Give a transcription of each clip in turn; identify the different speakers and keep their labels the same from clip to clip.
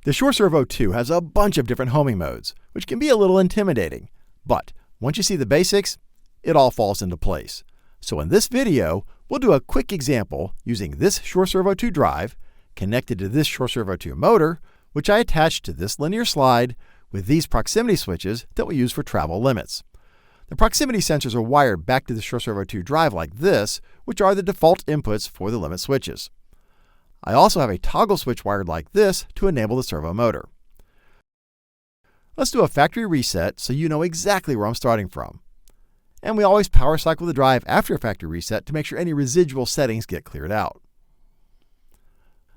Speaker 1: The Shore Servo 2 has a bunch of different homing modes, which can be a little intimidating. But once you see the basics, it all falls into place. So in this video, we'll do a quick example using this Shore Servo 2 drive connected to this Shore Servo 2 motor, which I attached to this linear slide with these proximity switches that we use for travel limits. The proximity sensors are wired back to the Shore Servo 2 drive like this, which are the default inputs for the limit switches. I also have a toggle switch wired like this to enable the servo motor. Let's do a factory reset so you know exactly where I'm starting from. And we always power cycle the drive after a factory reset to make sure any residual settings get cleared out.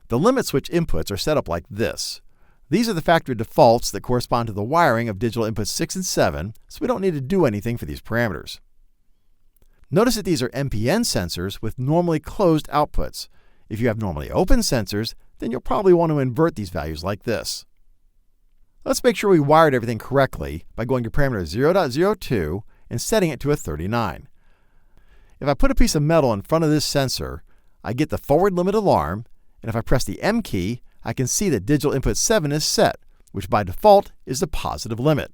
Speaker 1: The limit switch inputs are set up like this. These are the factory defaults that correspond to the wiring of digital inputs 6 and 7, so we don't need to do anything for these parameters. Notice that these are NPN sensors with normally closed outputs. If you have normally open sensors, then you'll probably want to invert these values like this. Let's make sure we wired everything correctly by going to parameter 0.02 and setting it to a 39. If I put a piece of metal in front of this sensor, I get the forward limit alarm, and if I press the M key, I can see that digital input 7 is set, which by default is the positive limit.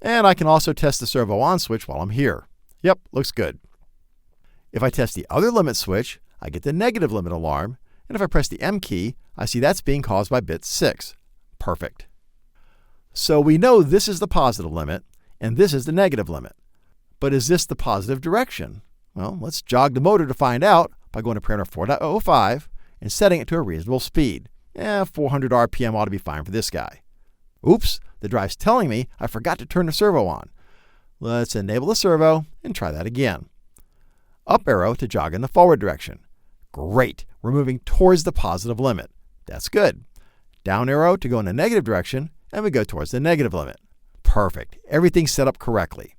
Speaker 1: And I can also test the servo on switch while I'm here. Yep, looks good. If I test the other limit switch, I get the negative limit alarm, and if I press the M key, I see that's being caused by bit 6. Perfect. So we know this is the positive limit, and this is the negative limit. But is this the positive direction? Well, let's jog the motor to find out by going to parameter 4.05 and setting it to a reasonable speed. 400 RPM ought to be fine for this guy. Oops, the drive's telling me I forgot to turn the servo on. Let's enable the servo and try that again. Up arrow to jog in the forward direction. Great, we're moving towards the positive limit. That's good. Down arrow to go in the negative direction, and we go towards the negative limit. Perfect, everything's set up correctly.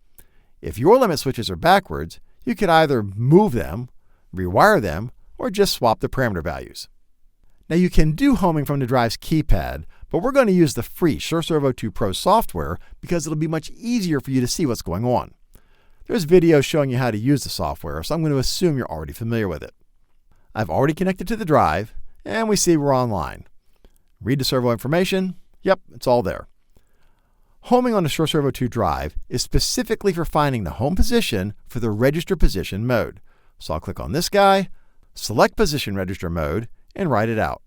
Speaker 1: If your limit switches are backwards, you could either move them, rewire them, or just swap the parameter values. Now you can do homing from the drive's keypad, but we're going to use the free Shore Servo 2 Pro software because it'll be much easier for you to see what's going on. There's videos showing you how to use the software, so I'm going to assume you're already familiar with it. I've already connected to the drive, and we see we're online. Read the servo information. Yep, it's all there. Homing on the Shore Servo 2 drive is specifically for finding the home position for the register position mode. So I'll click on this guy, select position register mode, and write it out.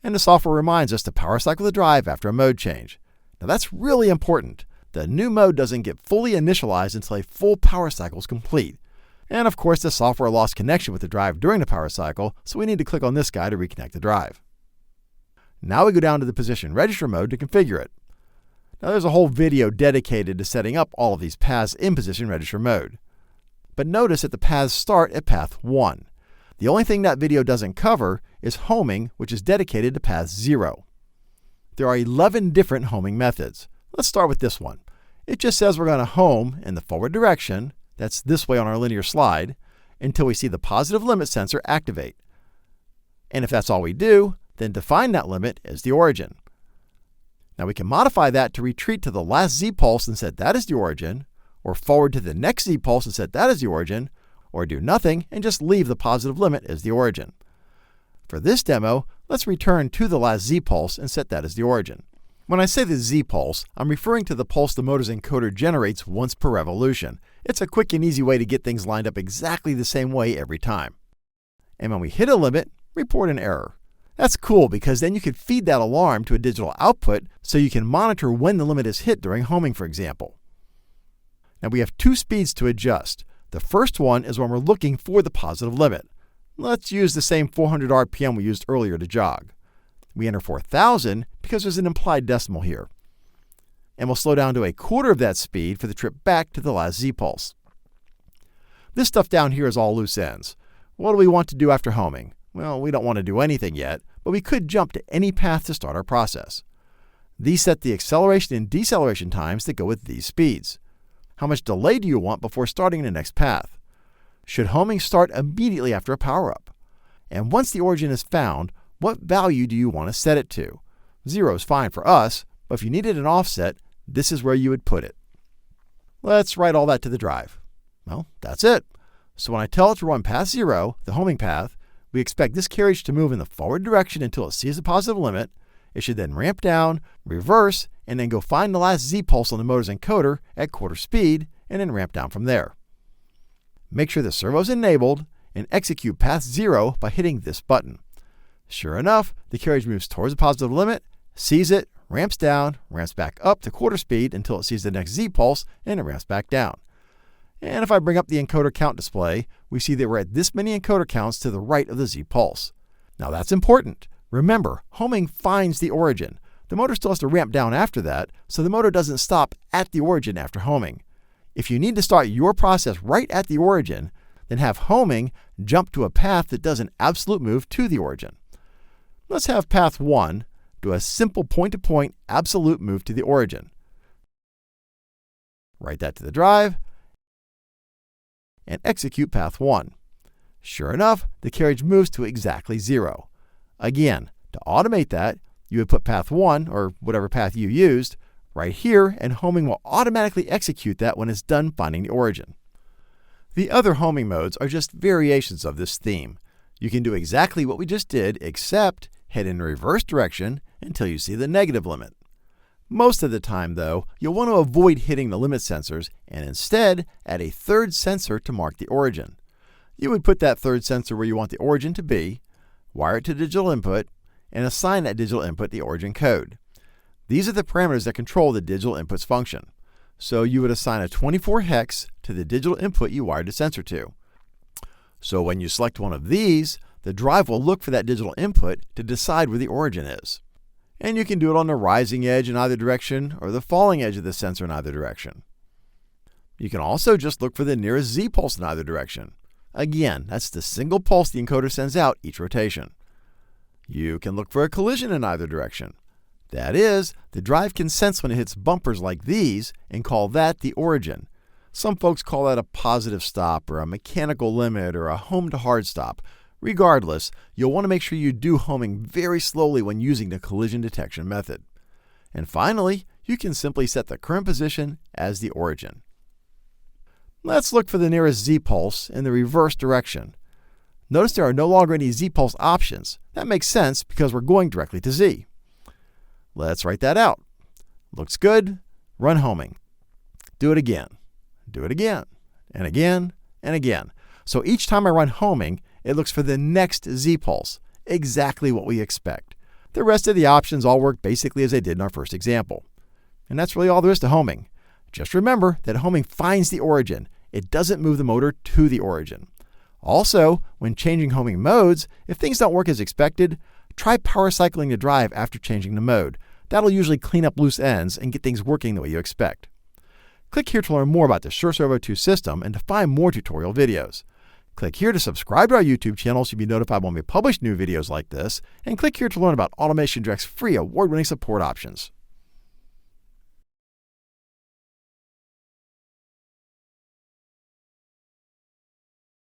Speaker 1: And the software reminds us to power cycle the drive after a mode change. Now that's really important. The new mode doesn't get fully initialized until a full power cycle is complete. And of course, the software lost connection with the drive during the power cycle, so we need to click on this guy to reconnect the drive. Now we go down to the position register mode to configure it. Now there's a whole video dedicated to setting up all of these paths in position register mode. But notice that the paths start at path 1. The only thing that video doesn't cover is homing, which is dedicated to path 0. There are 11 different homing methods. Let's start with this one. It just says we're going to home in the forward direction, that's this way on our linear slide, until we see the positive limit sensor activate. And if that's all we do, then define that limit as the origin. Now we can modify that to retreat to the last Z-pulse and set that as the origin, or forward to the next Z-pulse and set that as the origin, or do nothing and just leave the positive limit as the origin. For this demo, let's return to the last Z-pulse and set that as the origin. When I say the Z-pulse, I'm referring to the pulse the motor's encoder generates once per revolution. It's a quick and easy way to get things lined up exactly the same way every time. And when we hit a limit, report an error. That's cool because then you can feed that alarm to a digital output so you can monitor when the limit is hit during homing, for example. Now we have 2 speeds to adjust. The first one is when we're looking for the positive limit. Let's use the same 400 RPM we used earlier to jog. We enter 4,000 because there's an implied decimal here. And we'll slow down to a quarter of that speed for the trip back to the last Z-pulse. This stuff down here is all loose ends. What do we want to do after homing? Well, we don't want to do anything yet, but we could jump to any path to start our process. These set the acceleration and deceleration times that go with these speeds. How much delay do you want before starting the next path? Should homing start immediately after a power-up? And once the origin is found, what value do you want to set it to? 0 is fine for us, but if you needed an offset, this is where you would put it. Let's write all that to the drive. Well, that's it. So when I tell it to run path 0, the homing path, we expect this carriage to move in the forward direction until it sees the positive limit, it should then ramp down, reverse, and then go find the last Z-pulse on the motor's encoder at quarter speed, and then ramp down from there. Make sure the servo is enabled and execute path 0 by hitting this button. Sure enough, the carriage moves towards the positive limit, sees it, ramps down, ramps back up to quarter speed until it sees the next Z-pulse, and it ramps back down. And if I bring up the encoder count display, we see that we're at this many encoder counts to the right of the Z-pulse. Now that's important. Remember, homing finds the origin. The motor still has to ramp down after that, so the motor doesn't stop at the origin after homing. If you need to start your process right at the origin, then have homing jump to a path that does an absolute move to the origin. Let's have path 1 do a simple point-to-point absolute move to the origin. Write that to the drive, and execute path 1. Sure enough, the carriage moves to exactly 0. Again, to automate that, you would put path 1, or whatever path you used, right here, and homing will automatically execute that when it's done finding the origin. The other homing modes are just variations of this theme. You can do exactly what we just did, except head in the reverse direction until you see the negative limit. Most of the time, though, you'll want to avoid hitting the limit sensors and instead add a third sensor to mark the origin. You would put that third sensor where you want the origin to be, wire it to digital input, and assign that digital input the origin code. These are the parameters that control the digital input's function. So you would assign a 24 hex to the digital input you wired the sensor to. So when you select one of these, the drive will look for that digital input to decide where the origin is. And you can do it on the rising edge in either direction or the falling edge of the sensor in either direction. You can also just look for the nearest Z-pulse in either direction. Again, that's the single pulse the encoder sends out each rotation. You can look for a collision in either direction. That is, the drive can sense when it hits bumpers like these and call that the origin. Some folks call that a positive stop or a mechanical limit or a home to hard stop. Regardless, you'll want to make sure you do homing very slowly when using the collision detection method. And finally, you can simply set the current position as the origin. Let's look for the nearest Z-pulse in the reverse direction. Notice there are no longer any Z-pulse options. That makes sense because we're going directly to Z. Let's write that out. Looks good. Run homing. Do it again. Do it again. And again. And again. So each time I run homing, it looks for the next Z-pulse. Exactly what we expect. The rest of the options all work basically as they did in our first example. And that's really all there is to homing. Just remember that homing finds the origin. It doesn't move the motor to the origin. Also, when changing homing modes, if things don't work as expected, try power cycling the drive after changing the mode. That'll usually clean up loose ends and get things working the way you expect. Click here to learn more about the SureServo 2 system and to find more tutorial videos. Click here to subscribe to our YouTube channel so you'll be notified when we publish new videos like this, and click here to learn about Automation Direct's free award-winning support options.